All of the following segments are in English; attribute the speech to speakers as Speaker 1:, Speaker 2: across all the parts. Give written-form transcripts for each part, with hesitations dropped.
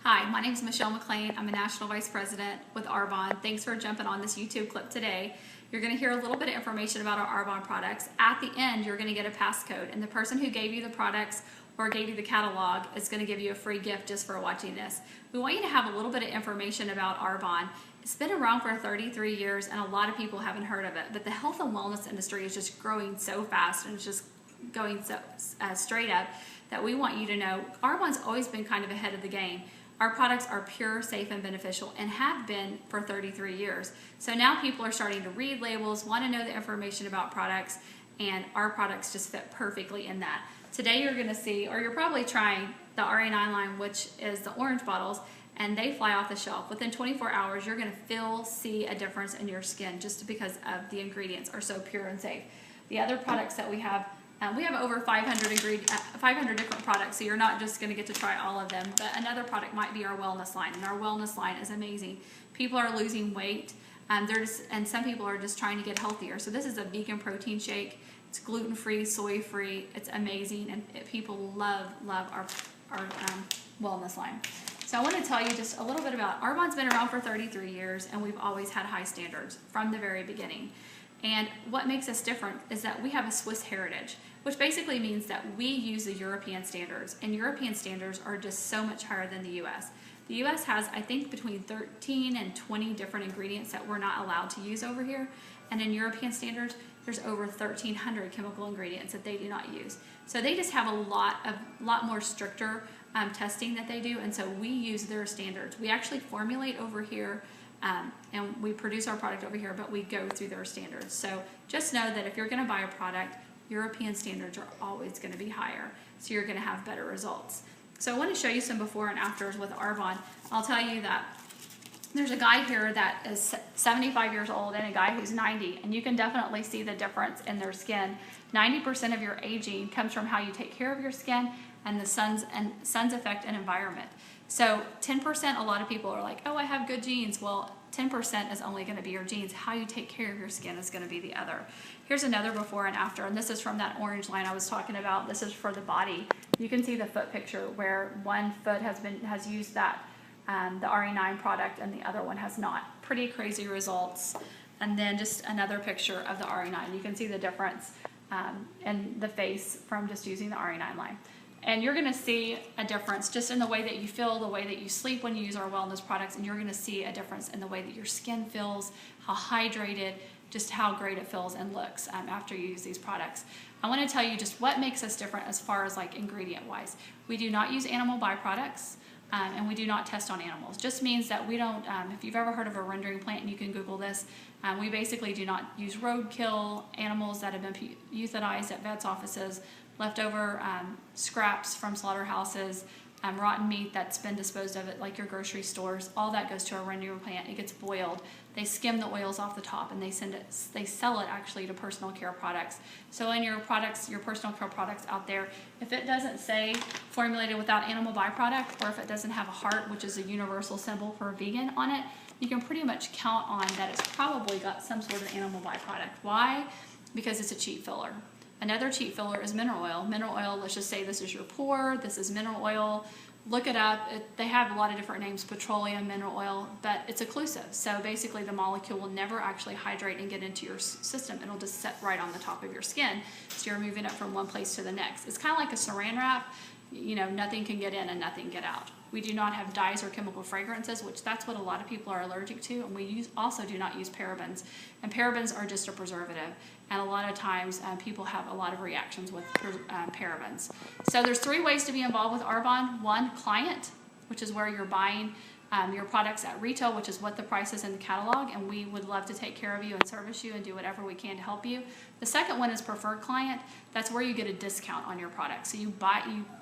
Speaker 1: Hi, my name is Michelle McLean. I'm a National Vice President with Arbonne. Thanks for jumping on this YouTube clip today. You're going to hear a little bit of information about our Arbonne products. At the end, you're going to get a passcode, and the person who gave you the products or gave you the catalog is going to give you a free gift just for watching this. We want you to have a little bit of information about Arbonne. It's been around for 33 years, and a lot of people haven't heard of it, but the health and wellness industry is just growing so fast, and it's just going so straight up that we want you to know Arbonne's always been kind of ahead of the game. Our products are pure, safe, and beneficial and have been for 33 years. So now people are starting to read labels, want to know the information about products, and our products just fit perfectly in that. Today you're going to see, or you're probably trying, the RA9 line, which is the orange bottles, and they fly off the shelf. Within 24 hours, you're going to see a difference in your skin just because of the ingredients are so pure and safe. The other products that we have over 500 different products, so you're not just going to get to try all of them. But another product might be our wellness line, and our wellness line is amazing. People are losing weight, and some people are just trying to get healthier. So this is a vegan protein shake. It's gluten-free, soy-free. It's amazing, and people love our wellness line. So I want to tell you just a little bit about Arbonne's been around for 33 years, and we've always had high standards from the very beginning. And what makes us different is that we have a Swiss heritage, which basically means that we use the European standards, and European standards are just so much higher than the US. The US has, I think, between 13 and 20 different ingredients that we're not allowed to use over here, and in European standards, there's over 1,300 chemical ingredients that they do not use. So they just have a lot more stricter testing that they do, and so we use their standards. We actually formulate over here, and we produce our product over here, but we go through their standards. So just know that if you're going to buy a product, European standards are always going to be higher, so you're going to have better results. So I want to show you some before and afters with Arbonne. I'll tell you that there's a guy here that is 75 years old and a guy who's 90, and you can definitely see the difference in their skin. 90% of your aging comes from how you take care of your skin and the sun's effect and environment. So 10%, a lot of people are like, oh, I have good genes. Well, 10% is only going to be your genes. How you take care of your skin is going to be the other. Here's another before and after, and this is from that orange line I was talking about. This is for the body. You can see the foot picture where one foot has used that the RA9 product, and the other one has not. Pretty crazy results. And then just another picture of the RA9. You can see the difference in the face from just using the RA9 line. And you're going to see a difference just in the way that you feel, the way that you sleep when you use our wellness products, and you're going to see a difference in the way that your skin feels, how hydrated, just how great it feels and looks after you use these products. I want to tell you just what makes us different as far as like ingredient wise. We do not use animal byproducts, and we do not test on animals. Just means that we don't, if you've ever heard of a rendering plant, and you can Google this, we basically do not use roadkill, animals that have been euthanized at vets' offices, leftover scraps from slaughterhouses, rotten meat that's been disposed of at like your grocery stores. All that goes to a rendering plant. It gets boiled. They skim the oils off the top, and they sell it actually to personal care products. So in your products, your personal care products out there, if it doesn't say formulated without animal byproduct, or if it doesn't have a heart, which is a universal symbol for a vegan on it, you can pretty much count on that it's probably got some sort of animal byproduct. Why? Because it's a cheap filler. Another cheap filler is mineral oil. Mineral oil, let's just say this is your pour, this is mineral oil. Look it up. They have a lot of different names, petroleum, mineral oil, but it's occlusive. So basically the molecule will never actually hydrate and get into your system. It'll just set right on the top of your skin. So you're moving it from one place to the next. It's kind of like a saran wrap. You know, nothing can get in and nothing get out. We do not have dyes or chemical fragrances, which that's what a lot of people are allergic to, and we also do not use parabens. And parabens are just a preservative, and a lot of times people have a lot of reactions with parabens. So there's 3 ways to be involved with Arbonne. 1, client, which is where you're buying your products at retail, which is what the price is in the catalog, and we would love to take care of you and service you and do whatever we can to help you. The second one is preferred client. That's where you get a discount on your product. So you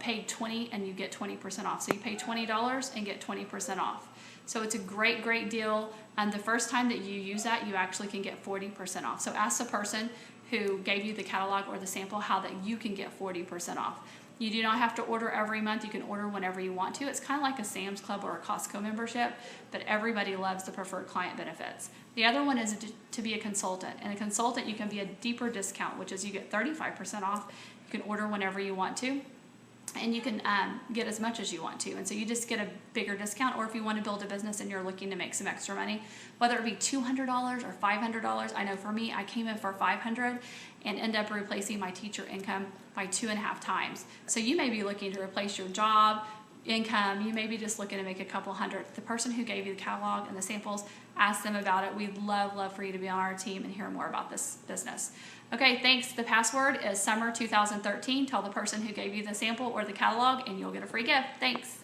Speaker 1: pay 20 and you get 20% off. So you pay $20 and get 20% off. So it's a great deal. And the first time that you use that, you actually can get 40% off. So ask the person who gave you the catalog or the sample how that you can get 40% off. You do not have to order every month. You can order whenever you want to. It's kind of like a Sam's Club or a Costco membership, but everybody loves the preferred client benefits. The other one is to be a consultant. And a consultant, you can be a deeper discount, which is you get 35% off. You can order whenever you want to. and you can get as much as you want to. And so you just get a bigger discount, or if you want to build a business and you're looking to make some extra money, whether it be $200 or $500. I know for me, I came in for $500 and end up replacing my teacher income by 2.5 times. So you may be looking to replace your job income. You may be just looking to make a couple hundred. The person who gave you the catalog and the samples, ask them about it. We'd love for you to be on our team and hear more about this business. Okay, thanks. The password is summer 2013. Tell the person who gave you the sample or the catalog and you'll get a free gift. Thanks.